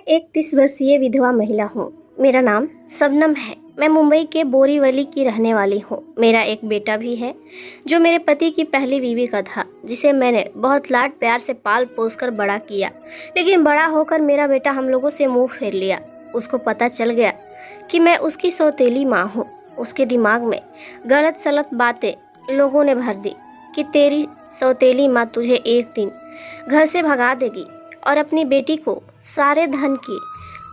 एक 30 वर्षीय विधवा महिला हूँ। मेरा नाम शबनम है। मैं मुंबई के बोरीवली की रहने वाली हूँ। मेरा एक बेटा भी है जो मेरे पति की पहली बीवी का था, जिसे मैंने बहुत लाड प्यार से पाल पोस कर बड़ा किया। लेकिन बड़ा होकर मेरा बेटा हम लोगों से मुंह फेर लिया। उसको पता चल गया कि मैं उसकी सौतेली माँ हूँ। उसके दिमाग में गलत सलत बातें लोगों ने भर दी कि तेरी सौतेली माँ तुझे एक दिन घर से भगा देगी और अपनी बेटी को सारे धन की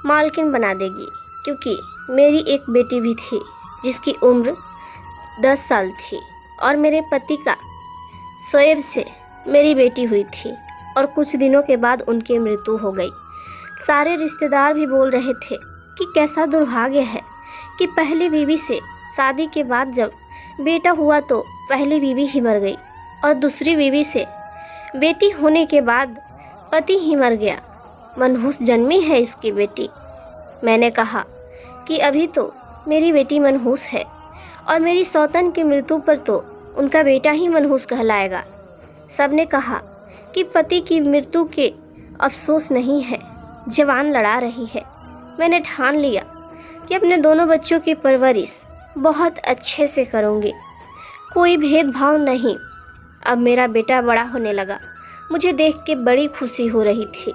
मालकिन बना देगी। क्योंकि मेरी एक बेटी भी थी जिसकी उम्र 10 साल थी और मेरे पति का शोएब से मेरी बेटी हुई थी और कुछ दिनों के बाद उनकी मृत्यु हो गई। सारे रिश्तेदार भी बोल रहे थे कि कैसा दुर्भाग्य है कि पहली बीवी से शादी के बाद जब बेटा हुआ तो पहली बीवी ही मर गई और दूसरी बीवी से बेटी होने के बाद पति ही मर गया। मनहूस जन्मी है इसकी बेटी। मैंने कहा कि अभी तो मेरी बेटी मनहूस है और मेरी सौतन की मृत्यु पर तो उनका बेटा ही मनहूस कहलाएगा। सबने कहा कि पति की मृत्यु के अफसोस नहीं है, जवान लड़ा रही है। मैंने ठान लिया कि अपने दोनों बच्चों की परवरिश बहुत अच्छे से करूँगी, कोई भेदभाव नहीं। अब मेरा बेटा बड़ा होने लगा। मुझे देख के बड़ी खुशी हो रही थी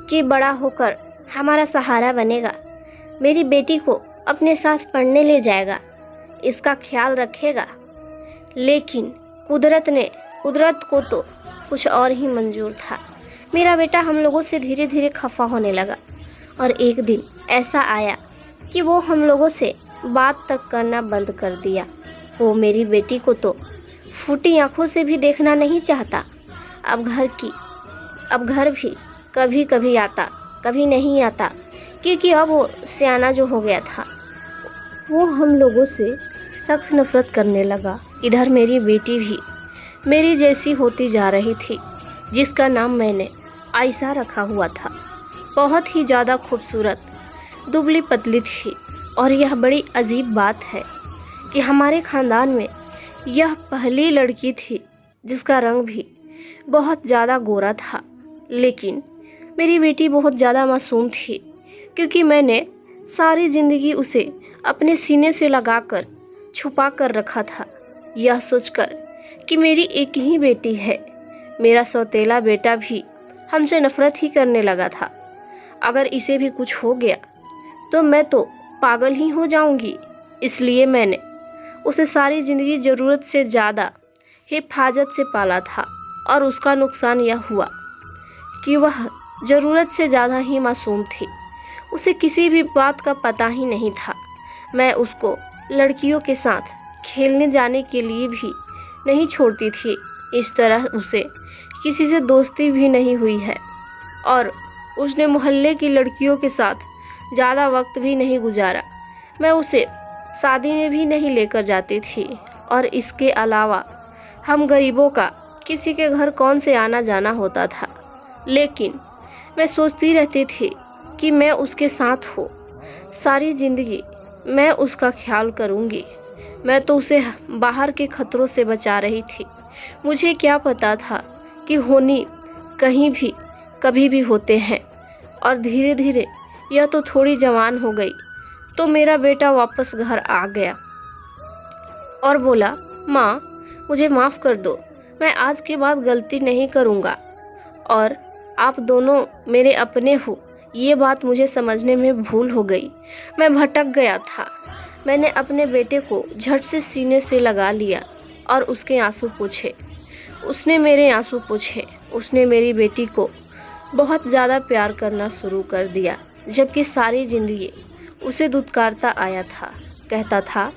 कि बड़ा होकर हमारा सहारा बनेगा, मेरी बेटी को अपने साथ पढ़ने ले जाएगा, इसका ख्याल रखेगा। लेकिन कुदरत को तो कुछ और ही मंजूर था। मेरा बेटा हम लोगों से धीरे धीरे खफा होने लगा और एक दिन ऐसा आया कि वो हम लोगों से बात तक करना बंद कर दिया। वो मेरी बेटी को तो फूटी आंखों से भी देखना नहीं चाहता। अब घर भी कभी कभी आता, कभी नहीं आता, क्योंकि अब वो सियाना जो हो गया था वो हम लोगों से सख्त नफरत करने लगा। इधर मेरी बेटी भी मेरी जैसी होती जा रही थी, जिसका नाम मैंने आयशा रखा हुआ था। बहुत ही ज़्यादा खूबसूरत, दुबली पतली थी और यह बड़ी अजीब बात है कि हमारे ख़ानदान में यह पहली लड़की थी जिसका रंग भी बहुत ज़्यादा गोरा था। लेकिन मेरी बेटी बहुत ज़्यादा मासूम थी, क्योंकि मैंने सारी ज़िंदगी उसे अपने सीने से लगाकर छुपा कर रखा था, यह सोचकर कि मेरी एक ही बेटी है। मेरा सौतेला बेटा भी हमसे नफ़रत ही करने लगा था। अगर इसे भी कुछ हो गया तो मैं तो पागल ही हो जाऊंगी। इसलिए मैंने उसे सारी ज़िंदगी ज़रूरत से ज़्यादा हिफाजत से पाला था और उसका नुकसान यह हुआ कि वह ज़रूरत से ज़्यादा ही मासूम थी। उसे किसी भी बात का पता ही नहीं था। मैं उसको लड़कियों के साथ खेलने जाने के लिए भी नहीं छोड़ती थी। इस तरह उसे किसी से दोस्ती भी नहीं हुई है और उसने मोहल्ले की लड़कियों के साथ ज़्यादा वक्त भी नहीं गुजारा। मैं उसे शादी में भी नहीं लेकर जाती थी और इसके अलावा हम गरीबों का किसी के घर कौन से आना जाना होता था। लेकिन मैं सोचती रहती थी कि मैं उसके साथ हो, सारी ज़िंदगी मैं उसका ख्याल करूँगी। मैं तो उसे बाहर के खतरों से बचा रही थी। मुझे क्या पता था कि होनी कहीं भी कभी भी होते हैं। और धीरे धीरे यह तो थोड़ी जवान हो गई तो मेरा बेटा वापस घर आ गया और बोला, माँ मुझे माफ़ कर दो, मैं आज के बाद गलती नहीं करूँगा और आप दोनों मेरे अपने हो। ये बात मुझे समझने में भूल हो गई। मैं भटक गया था। मैंने अपने बेटे को झट से सीने से लगा लिया और उसके आंसू पूछे। उसने मेरे आंसू पूछे। उसने मेरी बेटी को बहुत ज़्यादा प्यार करना शुरू कर दिया, जबकि सारी ज़िंदगी उसे दुत्कारता आया था। कहता था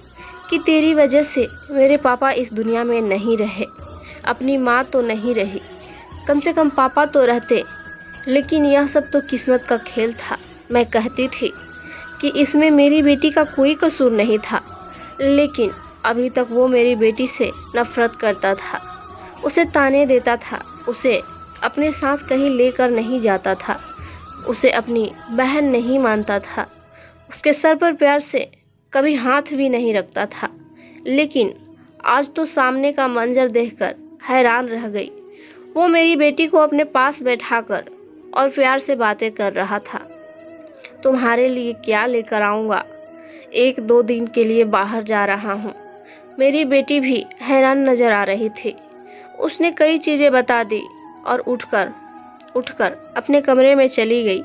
कि तेरी वजह से मेरे पापा इस दुनिया में नहीं रहे, अपनी माँ तो नहीं रही, कम से कम पापा तो रहते। लेकिन यह सब तो किस्मत का खेल था। मैं कहती थी कि इसमें मेरी बेटी का कोई कसूर नहीं था, लेकिन अभी तक वो मेरी बेटी से नफ़रत करता था, उसे ताने देता था, उसे अपने साथ कहीं लेकर नहीं जाता था, उसे अपनी बहन नहीं मानता था, उसके सर पर प्यार से कभी हाथ भी नहीं रखता था। लेकिन आज तो सामने का मंजर देखकर हैरान रह गई। वो मेरी बेटी को अपने पास बैठाकर और प्यार से बातें कर रहा था। तुम्हारे लिए क्या लेकर आऊँगा। 1-2 दिन के लिए बाहर जा रहा हूँ। मेरी बेटी भी हैरान नज़र आ रही थी। उसने कई चीज़ें बता दी और उठकर अपने कमरे में चली गई।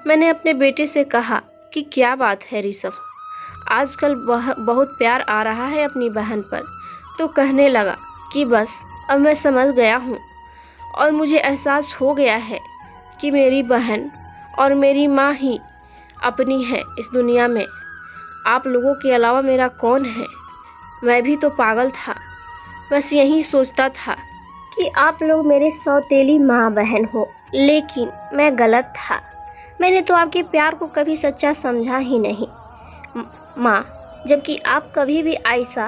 मैंने अपने बेटे से कहा कि क्या बात है ऋषभ, आजकल बहुत प्यार आ रहा है अपनी बहन पर। तो कहने लगा कि बस अब मैं समझ गया हूँ और मुझे एहसास हो गया है कि मेरी बहन और मेरी माँ ही अपनी है इस दुनिया में। आप लोगों के अलावा मेरा कौन है। मैं भी तो पागल था, बस यही सोचता था कि आप लोग मेरे सौतेली माँ बहन हो, लेकिन मैं गलत था। मैंने तो आपके प्यार को कभी सच्चा समझा ही नहीं माँ, जबकि आप कभी भी आयशा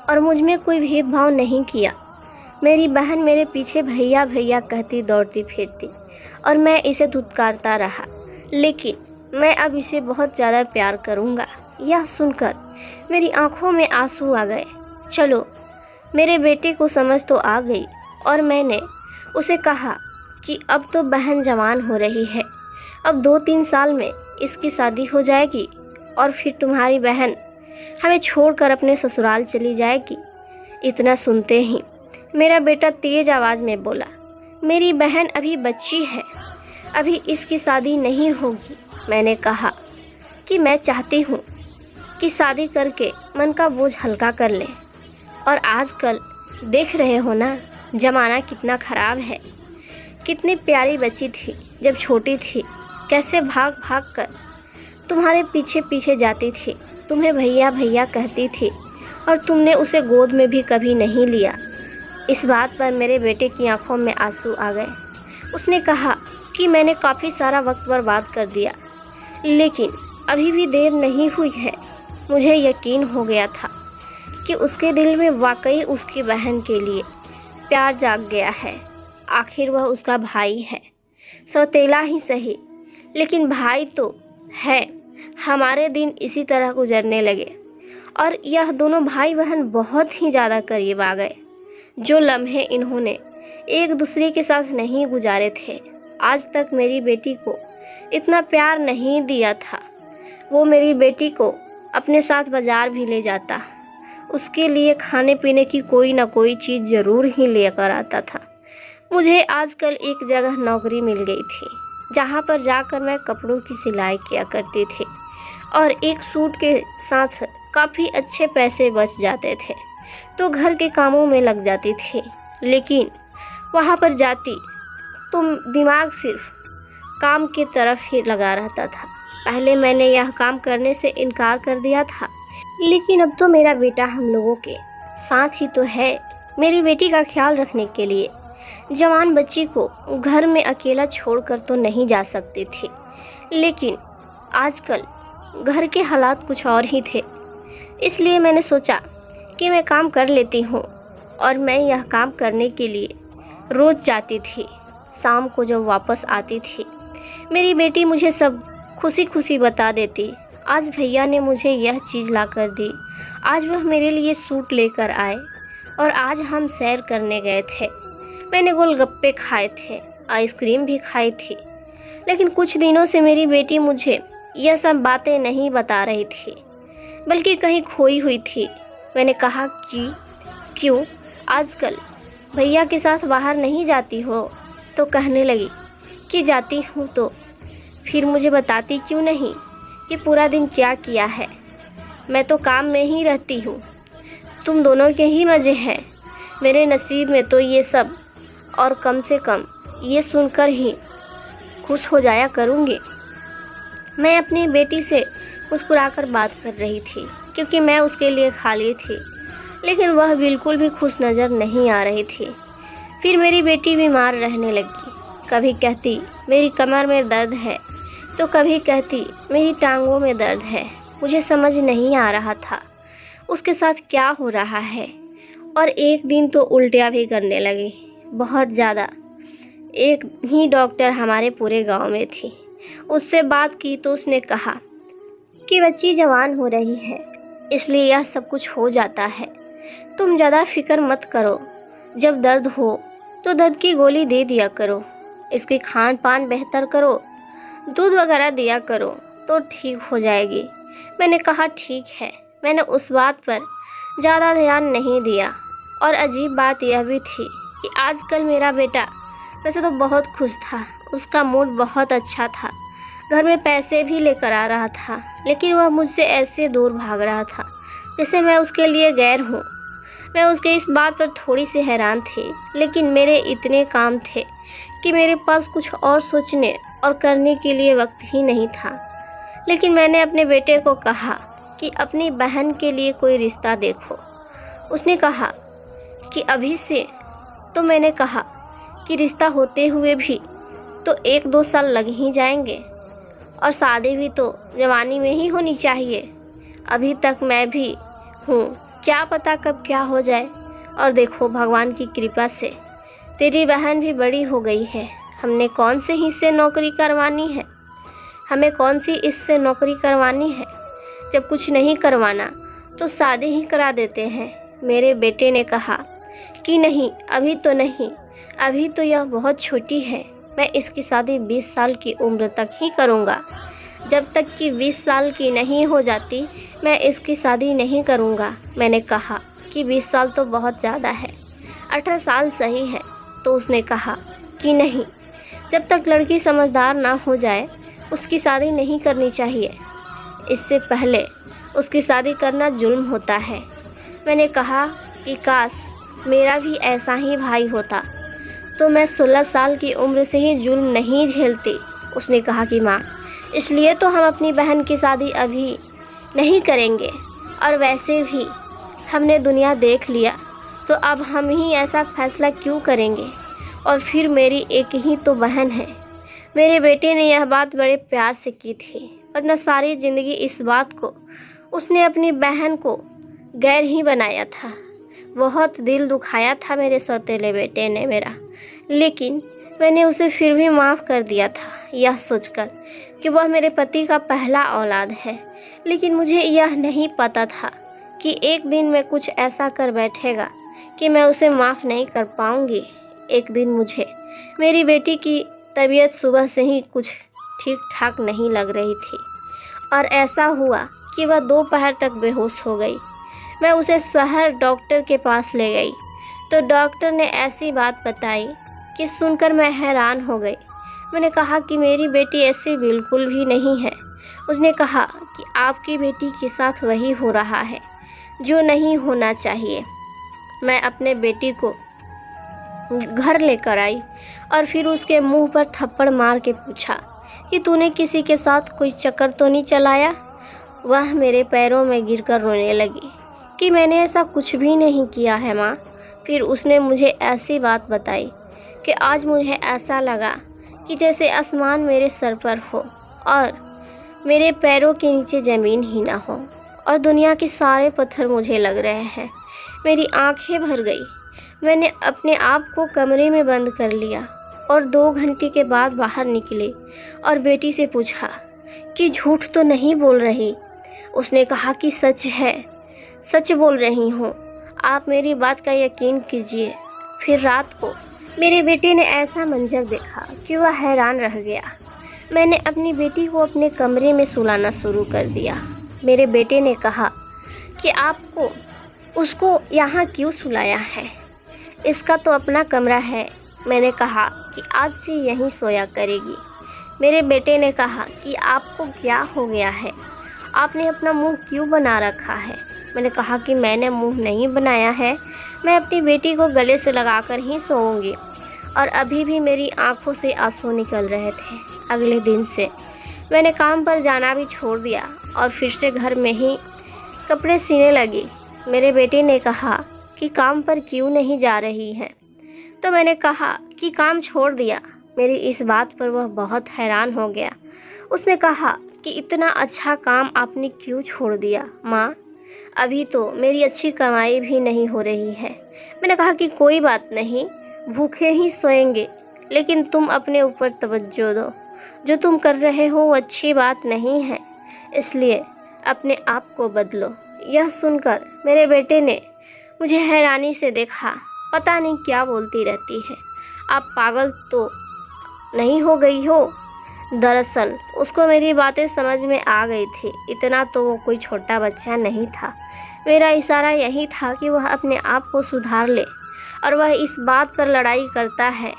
और मुझ में कोई भेदभाव नहीं किया। मेरी बहन मेरे पीछे भैया भैया कहती दौड़ती फिरती और मैं इसे धुतकारता रहा, लेकिन मैं अब इसे बहुत ज़्यादा प्यार करूँगा। यह सुनकर मेरी आंखों में आंसू आ गए। चलो, मेरे बेटे को समझ तो आ गई और मैंने उसे कहा कि अब तो बहन जवान हो रही है, अब 2-3 साल में इसकी शादी हो जाएगी और फिर तुम्हारी बहन हमें छोड़कर अपने ससुराल चली जाएगी। इतना सुनते ही मेरा बेटा तेज आवाज़ में बोला, मेरी बहन अभी बच्ची है, अभी इसकी शादी नहीं होगी। मैंने कहा कि मैं चाहती हूँ कि शादी करके मन का बोझ हल्का कर लें। और आजकल देख रहे हो ना, ज़माना कितना ख़राब है। कितनी प्यारी बच्ची थी जब छोटी थी, कैसे भाग भाग कर तुम्हारे पीछे पीछे जाती थी, तुम्हें भैया भैया कहती थी और तुमने उसे गोद में भी कभी नहीं लिया। इस बात पर मेरे बेटे की आंखों में आंसू आ गए। उसने कहा कि मैंने काफ़ी सारा वक्त बर्बाद कर दिया, लेकिन अभी भी देर नहीं हुई है। मुझे यकीन हो गया था कि उसके दिल में वाकई उसकी बहन के लिए प्यार जाग गया है। आखिर वह उसका भाई है, सौतेला ही सही, लेकिन भाई तो है। हमारे दिन इसी तरह गुजरने लगे और यह दोनों भाई बहन बहुत ही ज़्यादा करीब आ गए। जो लम्हे इन्होंने एक दूसरे के साथ नहीं गुजारे थे, आज तक मेरी बेटी को इतना प्यार नहीं दिया था। वो मेरी बेटी को अपने साथ बाज़ार भी ले जाता, उसके लिए खाने पीने की कोई ना कोई चीज़ ज़रूर ही लेकर आता था। मुझे आजकल एक जगह नौकरी मिल गई थी, जहाँ पर जाकर मैं कपड़ों की सिलाई किया करती थी और एक सूट के साथ काफ़ी अच्छे पैसे बच जाते थे, तो घर के कामों में लग जाती थी। लेकिन वहाँ पर जाती तो दिमाग सिर्फ काम की तरफ ही लगा रहता था। पहले मैंने यह काम करने से इनकार कर दिया था, लेकिन अब तो मेरा बेटा हम लोगों के साथ ही तो है। मेरी बेटी का ख्याल रखने के लिए जवान बच्ची को घर में अकेला छोड़कर तो नहीं जा सकती थी, लेकिन आजकल घर के हालात कुछ और ही थे। इसलिए मैंने सोचा कि मैं काम कर लेती हूँ और मैं यह काम करने के लिए रोज़ जाती थी। शाम को जब वापस आती थी, मेरी बेटी मुझे सब खुशी खुशी बता देती, आज भैया ने मुझे यह चीज़ ला कर दी, आज वह मेरे लिए सूट लेकर आए और आज हम सैर करने गए थे, मैंने गोलगप्पे खाए थे, आइसक्रीम भी खाई थी। लेकिन कुछ दिनों से मेरी बेटी मुझे यह सब बातें नहीं बता रही थी, बल्कि कहीं खोई हुई थी। मैंने कहा कि क्यों आजकल भैया के साथ बाहर नहीं जाती हो? तो कहने लगी कि जाती हूँ, तो फिर मुझे बताती क्यों नहीं कि पूरा दिन क्या किया है। मैं तो काम में ही रहती हूँ, तुम दोनों के ही मज़े हैं। मेरे नसीब में तो ये सब, और कम से कम ये सुनकर ही खुश हो जाया करूँगी। मैं अपनी बेटी से मुस्कुराकर बात कर रही थी, क्योंकि मैं उसके लिए खाली थी, लेकिन वह बिल्कुल भी खुश नज़र नहीं आ रही थी। फिर मेरी बेटी बीमार रहने लगी। कभी कहती मेरी कमर में दर्द है, तो कभी कहती मेरी टांगों में दर्द है। मुझे समझ नहीं आ रहा था उसके साथ क्या हो रहा है। और एक दिन तो उल्टियाँ भी करने लगी, बहुत ज़्यादा। एक ही डॉक्टर हमारे पूरे गांव में थी, उससे बात की तो उसने कहा कि बच्ची जवान हो रही है, इसलिए यह सब कुछ हो जाता है। तुम ज़्यादा फिक्र मत करो, जब दर्द हो तो दर्द की गोली दे दिया करो, इसके खान पान बेहतर करो, दूध वगैरह दिया करो, तो ठीक हो जाएगी। मैंने कहा ठीक है। मैंने उस बात पर ज़्यादा ध्यान नहीं दिया। और अजीब बात यह भी थी कि आजकल मेरा बेटा वैसे तो बहुत खुश था, उसका मूड बहुत अच्छा था, घर में पैसे भी लेकर आ रहा था, लेकिन वह मुझसे ऐसे दूर भाग रहा था जैसे मैं उसके लिए गैर हूँ। मैं उसके इस बात पर थोड़ी सी हैरान थी, लेकिन मेरे इतने काम थे कि मेरे पास कुछ और सोचने और करने के लिए वक्त ही नहीं था। लेकिन मैंने अपने बेटे को कहा कि अपनी बहन के लिए कोई रिश्ता देखो। उसने कहा कि अभी से। तो मैंने कहा कि रिश्ता होते हुए भी तो 1-2 साल लग ही जाएंगे, और शादी भी तो जवानी में ही होनी चाहिए। अभी तक मैं भी हूँ, क्या पता कब क्या हो जाए। और देखो, भगवान की कृपा से तेरी बहन भी बड़ी हो गई है। हमने कौन से हिस्से नौकरी करवानी है, हमें कौन सी इससे नौकरी करवानी है। जब कुछ नहीं करवाना तो शादी ही करा देते हैं। मेरे बेटे ने कहा कि नहीं, अभी तो नहीं, अभी तो यह बहुत छोटी है। मैं इसकी शादी 20 साल की उम्र तक ही करूँगा। जब तक कि 20 साल की नहीं हो जाती मैं इसकी शादी नहीं करूँगा। मैंने कहा कि 20 साल तो बहुत ज़्यादा है, 18 साल सही है। तो उसने कहा कि नहीं, जब तक लड़की समझदार ना हो जाए उसकी शादी नहीं करनी चाहिए। इससे पहले उसकी शादी करना जुल्म होता है। मैंने कहा कि काश मेरा भी ऐसा ही भाई होता तो मैं 16 साल की उम्र से ही जुल्म नहीं झेलती। उसने कहा कि माँ, इसलिए तो हम अपनी बहन की शादी अभी नहीं करेंगे, और वैसे भी हमने दुनिया देख लिया, तो अब हम ही ऐसा फैसला क्यों करेंगे। और फिर मेरी एक ही तो बहन है। मेरे बेटे ने यह बात बड़े प्यार से की थी, वरना सारी ज़िंदगी इस बात को उसने अपनी बहन को गैर ही बनाया था। बहुत दिल दुखाया था मेरे सौतेले बेटे ने मेरा, लेकिन मैंने उसे फिर भी माफ़ कर दिया था, यह सोचकर कि वह मेरे पति का पहला औलाद है। लेकिन मुझे यह नहीं पता था कि एक दिन मैं कुछ ऐसा कर बैठेगा कि मैं उसे माफ़ नहीं कर पाऊँगी। एक दिन मुझे मेरी बेटी की तबीयत सुबह से ही कुछ ठीक ठाक नहीं लग रही थी, और ऐसा हुआ कि वह दोपहर तक बेहोश हो गई। मैं उसे शहर डॉक्टर के पास ले गई तो डॉक्टर ने ऐसी बात बताई कि सुनकर मैं हैरान हो गई। मैंने कहा कि मेरी बेटी ऐसी बिल्कुल भी नहीं है। उसने कहा कि आपकी बेटी के साथ वही हो रहा है जो नहीं होना चाहिए। मैं अपने बेटी को घर लेकर आई और फिर उसके मुंह पर थप्पड़ मार के पूछा कि तूने किसी के साथ कोई चक्कर तो नहीं चलाया। वह मेरे पैरों में गिरकर रोने लगी कि मैंने ऐसा कुछ भी नहीं किया है माँ। फिर उसने मुझे ऐसी बात बताई कि आज मुझे ऐसा लगा कि जैसे आसमान मेरे सर पर हो और मेरे पैरों के नीचे ज़मीन ही ना हो, और दुनिया के सारे पत्थर मुझे लग रहे हैं। मेरी आंखें भर गई। मैंने अपने आप को कमरे में बंद कर लिया और 2 घंटे के बाद बाहर निकले और बेटी से पूछा कि झूठ तो नहीं बोल रही। उसने कहा कि सच है, सच बोल रही हूँ, आप मेरी बात का यकीन कीजिए। फिर रात को मेरे बेटे ने ऐसा मंजर देखा कि वह हैरान रह गया। मैंने अपनी बेटी को अपने कमरे में सुलाना शुरू कर दिया। मेरे बेटे ने कहा कि आपको उसको यहाँ क्यों सुलाया है, इसका तो अपना कमरा है। मैंने कहा कि आज से यहीं सोया करेगी। मेरे बेटे ने कहा कि आपको क्या हो गया है, आपने अपना मुंह क्यों बना रखा है। मैंने कहा कि मैंने मुंह नहीं बनाया है, मैं अपनी बेटी को गले से लगाकर ही सोऊंगी। और अभी भी मेरी आंखों से आंसू निकल रहे थे। अगले दिन से मैंने काम पर जाना भी छोड़ दिया और फिर से घर में ही कपड़े सीने लगी। मेरे बेटे ने कहा कि काम पर क्यों नहीं जा रही हैं, तो मैंने कहा कि काम छोड़ दिया। मेरी इस बात पर वह बहुत हैरान हो गया। उसने कहा कि इतना अच्छा काम आपने क्यों छोड़ दिया माँ, अभी तो मेरी अच्छी कमाई भी नहीं हो रही है। मैंने कहा कि कोई बात नहीं, भूखे ही सोएंगे, लेकिन तुम अपने ऊपर तवज्जो दो। जो तुम कर रहे हो वो अच्छी बात नहीं है, इसलिए अपने आप को बदलो। यह सुनकर मेरे बेटे ने मुझे हैरानी से देखा। पता नहीं क्या बोलती रहती है, आप पागल तो नहीं हो गई हो। दरअसल उसको मेरी बातें समझ में आ गई थी। इतना तो वो कोई छोटा बच्चा नहीं था। मेरा इशारा यही था कि वह अपने आप को सुधार ले और वह इस बात पर लड़ाई करता है।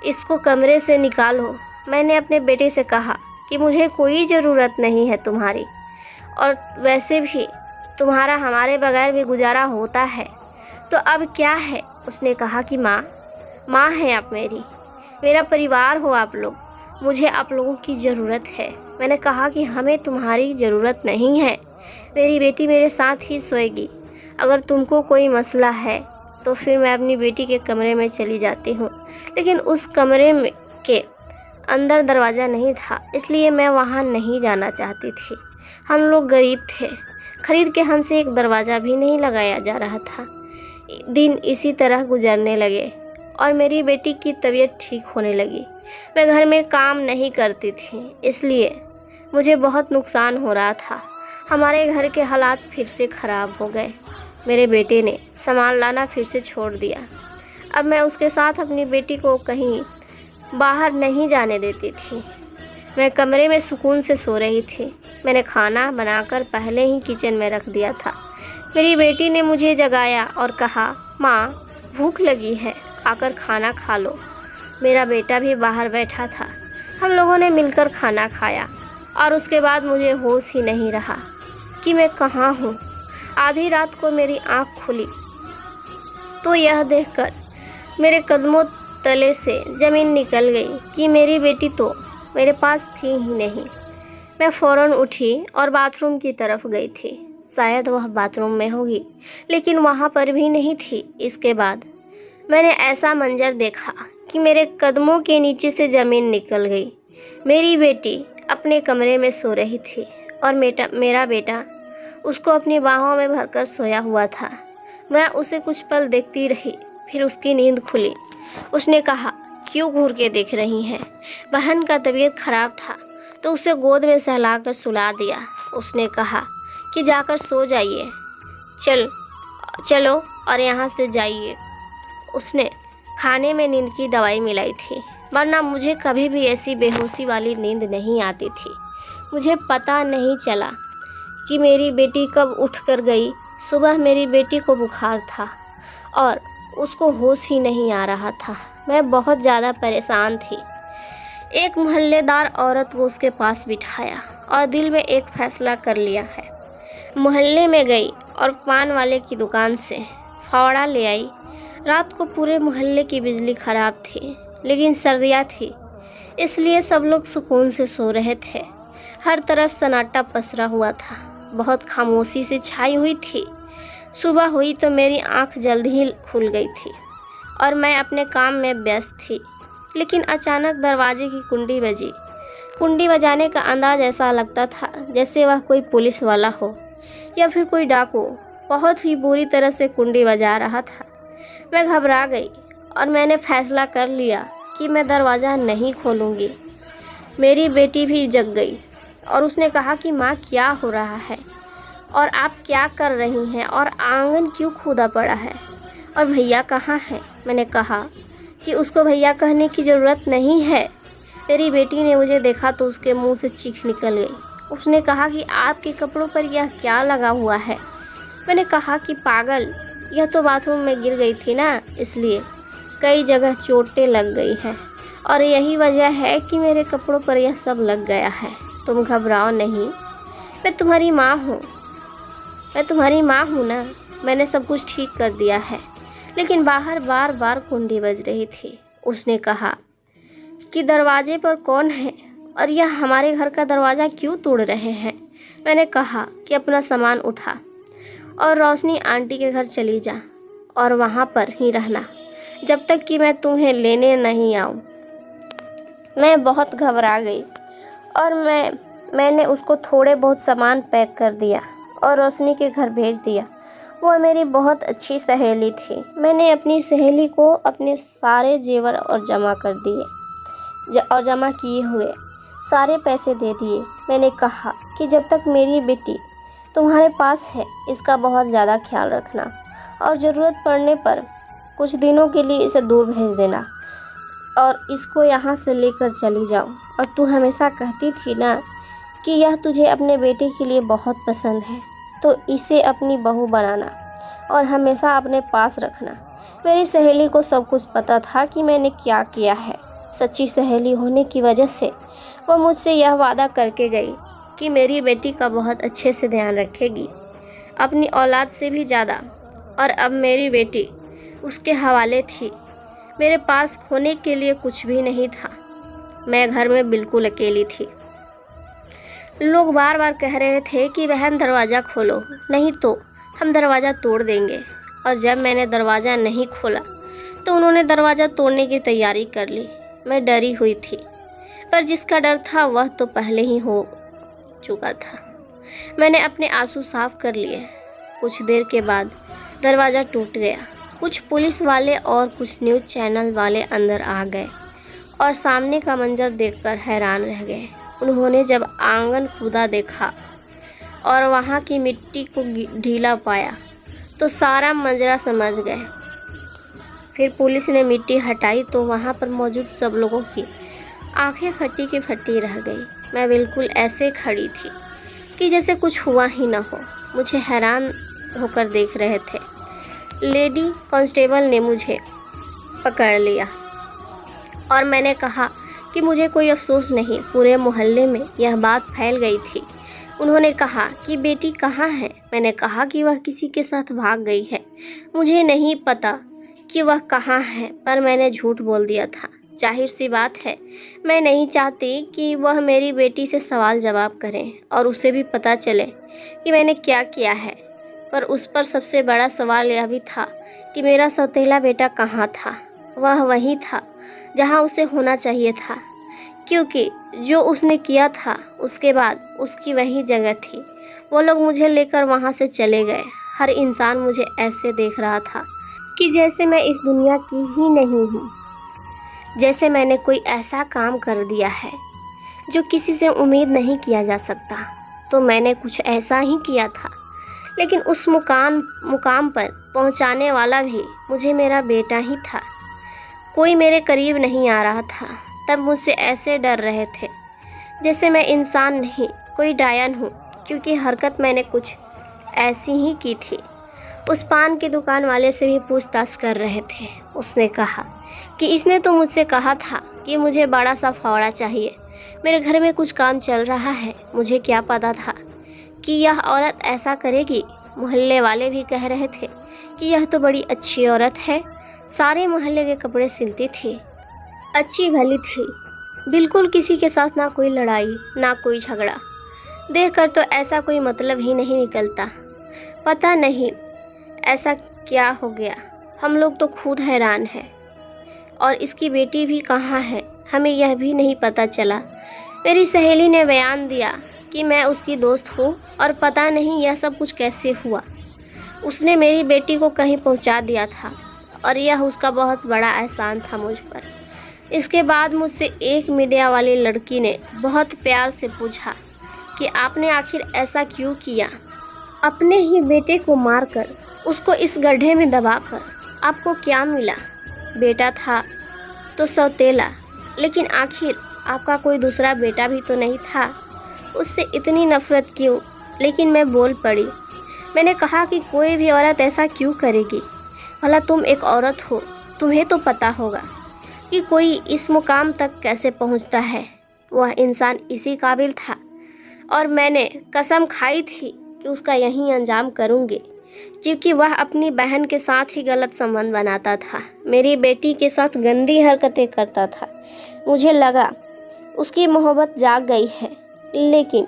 इसको कमरे से निकालो। मैंने अपने बेटे से कहा कि मुझे कोई ज़रूरत नहीं है तुम्हारी, और वैसे भी तुम्हारा हमारे बगैर भी गुजारा होता है, तो अब क्या है। उसने कहा कि माँ हैं आप मेरा परिवार हो आप लोग, मुझे आप लोगों की ज़रूरत है। मैंने कहा कि हमें तुम्हारी ज़रूरत नहीं है, मेरी बेटी मेरे साथ ही सोएगी। अगर तुमको कोई मसला है तो फिर मैं अपनी बेटी के कमरे में चली जाती हूँ। लेकिन उस कमरे में के अंदर दरवाज़ा नहीं था, इसलिए मैं वहाँ नहीं जाना चाहती थी। हम लोग गरीब थे, खरीद के हमसे एक दरवाज़ा भी नहीं लगाया जा रहा था। दिन इसी तरह गुजरने लगे और मेरी बेटी की तबीयत ठीक होने लगी। मैं घर में काम नहीं करती थी, इसलिए मुझे बहुत नुकसान हो रहा था। हमारे घर के हालात फिर से ख़राब हो गए। मेरे बेटे ने सामान लाना फिर से छोड़ दिया। अब मैं उसके साथ अपनी बेटी को कहीं बाहर नहीं जाने देती थी। मैं कमरे में सुकून से सो रही थी। मैंने खाना बनाकर पहले ही किचन में रख दिया था। मेरी बेटी ने मुझे जगाया और कहा, माँ भूख लगी है, आकर खाना खा लो। मेरा बेटा भी बाहर बैठा था। हम लोगों ने मिलकर खाना खाया और उसके बाद मुझे होश ही नहीं रहा कि मैं कहाँ हूँ। आधी रात को मेरी आँख खुली तो यह देखकर मेरे कदमों तले से ज़मीन निकल गई कि मेरी बेटी तो मेरे पास थी ही नहीं। मैं फ़ौरन उठी और बाथरूम की तरफ गई थी। शायद वह बाथरूम में होगी, लेकिन वहाँ पर भी नहीं थी। इसके बाद मैंने ऐसा मंजर देखा कि मेरे कदमों के नीचे से ज़मीन निकल गई। मेरी बेटी अपने कमरे में सो रही थी और मेरा बेटा उसको अपनी बाहों में भरकर सोया हुआ था। मैं उसे कुछ पल देखती रही, फिर उसकी नींद खुली। उसने कहा, क्यों घूर के देख रही हैं? बहन का तबीयत खराब था तो उसे गोद में सहलाकर सुला दिया। उसने कहा कि जाकर सो जाइए, चलो और यहाँ से जाइए। उसने खाने में नींद की दवाई मिलाई थी, वरना मुझे कभी भी ऐसी बेहोशी वाली नींद नहीं आती थी। मुझे पता नहीं चला कि मेरी बेटी कब उठ कर गई। सुबह मेरी बेटी को बुखार था और उसको होश ही नहीं आ रहा था। मैं बहुत ज़्यादा परेशान थी। एक मोहल्लेदार औरत को उसके पास बिठाया और दिल में एक फ़ैसला कर लिया है। मोहल्ले में गई और पान वाले की दुकान से फावड़ा ले आई। रात को पूरे मोहल्ले की बिजली ख़राब थी, लेकिन सर्दियाँ थी, इसलिए सब लोग सुकून से सो रहे थे। हर तरफ सन्नाटा पसरा हुआ था, बहुत खामोशी से छाई हुई थी। सुबह हुई तो मेरी आंख जल्द ही खुल गई थी और मैं अपने काम में व्यस्त थी। लेकिन अचानक दरवाजे की कुंडी बजी। कुंडी बजाने का अंदाज़ ऐसा लगता था जैसे वह कोई पुलिस वाला हो या फिर कोई डाकू। बहुत ही बुरी तरह से कुंडी बजा रहा था। मैं घबरा गई और मैंने फ़ैसला कर लिया कि मैं दरवाज़ा नहीं खोलूँगी। मेरी बेटी भी जग गई और उसने कहा कि माँ, क्या हो रहा है और आप क्या कर रही हैं और आंगन क्यों खुदा पड़ा है और भैया कहाँ हैं? मैंने कहा कि उसको भैया कहने की ज़रूरत नहीं है। मेरी बेटी ने मुझे देखा तो उसके मुंह से चीख निकल गई। उसने कहा कि आपके कपड़ों पर यह क्या लगा हुआ है? मैंने कहा कि पागल, यह तो बाथरूम में गिर गई थी ना, इसलिए कई जगह चोटें लग गई हैं और यही वजह है कि मेरे कपड़ों पर यह सब लग गया है। तुम घबराओ नहीं, मैं तुम्हारी माँ हूँ ना। मैंने सब कुछ ठीक कर दिया है। लेकिन बाहर बार बार कुंडी बज रही थी। उसने कहा कि दरवाजे पर कौन है और यह हमारे घर का दरवाज़ा क्यों तोड़ रहे हैं? मैंने कहा कि अपना सामान उठा और रोशनी आंटी के घर चली जा और वहाँ पर ही रहना जब तक कि मैं तुम्हें लेने नहीं आऊँ। मैं बहुत घबरा गई और मैंने उसको थोड़े बहुत सामान पैक कर दिया और रोशनी के घर भेज दिया। वह मेरी बहुत अच्छी सहेली थी। मैंने अपनी सहेली को अपने सारे जेवर और जमा किए हुए सारे पैसे दे दिए। मैंने कहा कि जब तक मेरी बेटी तुम्हारे पास है, इसका बहुत ज़्यादा ख्याल रखना और ज़रूरत पड़ने पर कुछ दिनों के लिए इसे दूर भेज देना और इसको यहाँ से लेकर चली जाओ। और तू हमेशा कहती थी ना कि यह तुझे अपने बेटे के लिए बहुत पसंद है, तो इसे अपनी बहू बनाना और हमेशा अपने पास रखना। मेरी सहेली को सब कुछ पता था कि मैंने क्या किया है। सच्ची सहेली होने की वजह से वह मुझसे यह वादा करके गई कि मेरी बेटी का बहुत अच्छे से ध्यान रखेगी, अपनी औलाद से भी ज़्यादा। और अब मेरी बेटी उसके हवाले थी। मेरे पास खोने के लिए कुछ भी नहीं था। मैं घर में बिल्कुल अकेली थी। लोग बार बार कह रहे थे कि बहन दरवाज़ा खोलो, नहीं तो हम दरवाज़ा तोड़ देंगे। और जब मैंने दरवाज़ा नहीं खोला तो उन्होंने दरवाज़ा तोड़ने की तैयारी कर ली। मैं डरी हुई थी, पर जिसका डर था वह तो पहले ही हो चुका था। मैंने अपने आंसू साफ कर लिए। कुछ देर के बाद दरवाज़ा टूट गया। कुछ पुलिस वाले और कुछ न्यूज़ चैनल वाले अंदर आ गए और सामने का मंजर देखकर हैरान रह गए। उन्होंने जब आंगन खुदा देखा और वहाँ की मिट्टी को ढीला पाया तो सारा मंजरा समझ गए। फिर पुलिस ने मिट्टी हटाई तो वहाँ पर मौजूद सब लोगों की आंखें फटी की फटी रह गई। मैं बिल्कुल ऐसे खड़ी थी कि जैसे कुछ हुआ ही ना हो। मुझे हैरान होकर देख रहे थे। लेडी कांस्टेबल ने मुझे पकड़ लिया और मैंने कहा कि मुझे कोई अफसोस नहीं। पूरे मोहल्ले में यह बात फैल गई थी। उन्होंने कहा कि बेटी कहाँ है। मैंने कहा कि वह किसी के साथ भाग गई है। मुझे नहीं पता कि वह कहाँ है, पर मैंने झूठ बोल दिया था। जाहिर सी बात है, मैं नहीं चाहती कि वह मेरी बेटी से सवाल जवाब करें और उसे भी पता चले कि मैंने क्या किया है। पर उस पर सबसे बड़ा सवाल यह भी था कि मेरा सौतेला बेटा कहाँ था। वह वहीं था जहाँ उसे होना चाहिए था, क्योंकि जो उसने किया था उसके बाद उसकी वही जगह थी। वो लोग मुझे लेकर वहाँ से चले गए। हर इंसान मुझे ऐसे देख रहा था कि जैसे मैं इस दुनिया की ही नहीं हूँ, जैसे मैंने कोई ऐसा काम कर दिया है जो किसी से उम्मीद नहीं किया जा सकता। तो मैंने कुछ ऐसा ही किया था, लेकिन उस मुकाम पर पहुँचाने वाला भी मुझे मेरा बेटा ही था। कोई मेरे करीब नहीं आ रहा था। तब मुझसे ऐसे डर रहे थे जैसे मैं इंसान नहीं कोई डायन हूँ, क्योंकि हरकत मैंने कुछ ऐसी ही की थी। उस पान की दुकान वाले से भी पूछताछ कर रहे थे। उसने कहा कि इसने तो मुझसे कहा था कि मुझे बड़ा सा फावड़ा चाहिए। मेरे घर में कुछ काम चल रहा है। मुझे क्या पता था कि यह औरत ऐसा करेगी। मोहल्ले वाले भी कह रहे थे कि यह तो बड़ी अच्छी औरत है, सारे मोहल्ले के कपड़े सिलती थी, अच्छी भली थी, बिल्कुल किसी के साथ ना कोई लड़ाई ना कोई झगड़ा। देखकर तो ऐसा कोई मतलब ही नहीं निकलता। पता नहीं ऐसा क्या हो गया। हम लोग तो खुद हैरान हैं। और इसकी बेटी भी कहाँ है, हमें यह भी नहीं पता चला। मेरी सहेली ने बयान दिया कि मैं उसकी दोस्त हूँ और पता नहीं यह सब कुछ कैसे हुआ। उसने मेरी बेटी को कहीं पहुँचा दिया था और यह उसका बहुत बड़ा एहसान था मुझ पर। इसके बाद मुझसे एक मीडिया वाली लड़की ने बहुत प्यार से पूछा कि आपने आखिर ऐसा क्यों किया। अपने ही बेटे को मारकर उसको इस गड्ढे में दबाकर आपको क्या मिला। बेटा था तो सौतेला, लेकिन आखिर आपका कोई दूसरा बेटा भी तो नहीं था। उससे इतनी नफ़रत क्यों। लेकिन मैं बोल पड़ी। मैंने कहा कि कोई भी औरत ऐसा क्यों करेगी। भला तुम एक औरत हो, तुम्हें तो पता होगा कि कोई इस मुकाम तक कैसे पहुंचता है। वह इंसान इसी काबिल था और मैंने कसम खाई थी कि उसका यही अंजाम करूंगी, क्योंकि वह अपनी बहन के साथ ही गलत संबंध बनाता था, मेरी बेटी के साथ गंदी हरकतें करता था। मुझे लगा उसकी मोहब्बत जाग गई है, लेकिन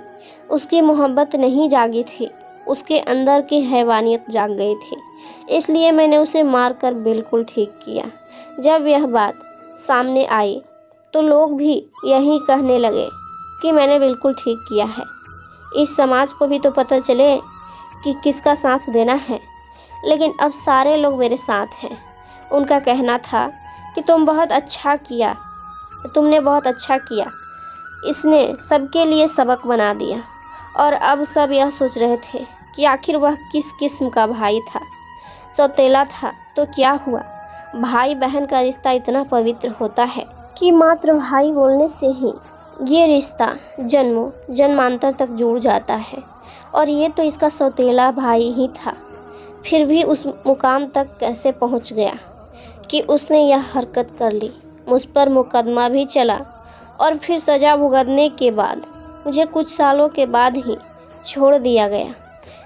उसकी मोहब्बत नहीं जागी थी, उसके अंदर की हैवानियत जाग गई थी। इसलिए मैंने उसे मारकर बिल्कुल ठीक किया। जब यह बात सामने आई तो लोग भी यही कहने लगे कि मैंने बिल्कुल ठीक किया है। इस समाज को भी तो पता चले कि किसका साथ देना है। लेकिन अब सारे लोग मेरे साथ हैं। उनका कहना था कि तुमने बहुत अच्छा किया। इसने सबके लिए सबक बना दिया। और अब सब यह सोच रहे थे कि आखिर वह किस किस्म का भाई था। सौतेला था तो क्या हुआ। भाई बहन का रिश्ता इतना पवित्र होता है कि मात्र भाई बोलने से ही ये रिश्ता जन्मों जन्मांतर तक जुड़ जाता है और ये तो इसका सौतेला भाई ही था। फिर भी उस मुकाम तक कैसे पहुंच गया कि उसने यह हरकत कर ली। मुझ पर मुकदमा भी चला और फिर सज़ा भुगतने के बाद मुझे कुछ सालों के बाद ही छोड़ दिया गया।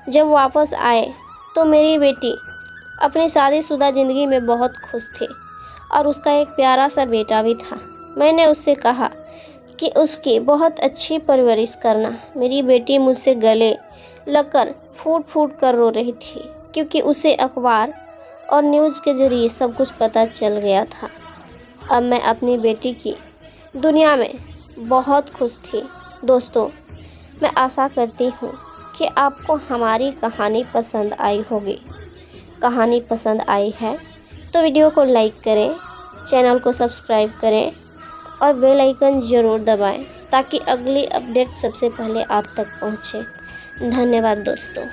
जब वापस आए तो मेरी बेटी अपनी शादीशुदा ज़िंदगी में बहुत खुश थी और उसका एक प्यारा सा बेटा भी था। मैंने उससे कहा कि उसकी बहुत अच्छी परवरिश करना। मेरी बेटी मुझसे गले लगकर फूट फूट कर रो रही थी क्योंकि उसे अखबार और न्यूज़ के ज़रिए सब कुछ पता चल गया था। अब मैं अपनी बेटी की दुनिया में बहुत खुश थी। दोस्तों, मैं आशा करती हूँ कि आपको हमारी कहानी पसंद आई होगी। कहानी पसंद आई है तो वीडियो को लाइक करें, चैनल को सब्सक्राइब करें और बेल आइकन ज़रूर दबाएं ताकि अगली अपडेट सबसे पहले आप तक पहुँचे। धन्यवाद दोस्तों।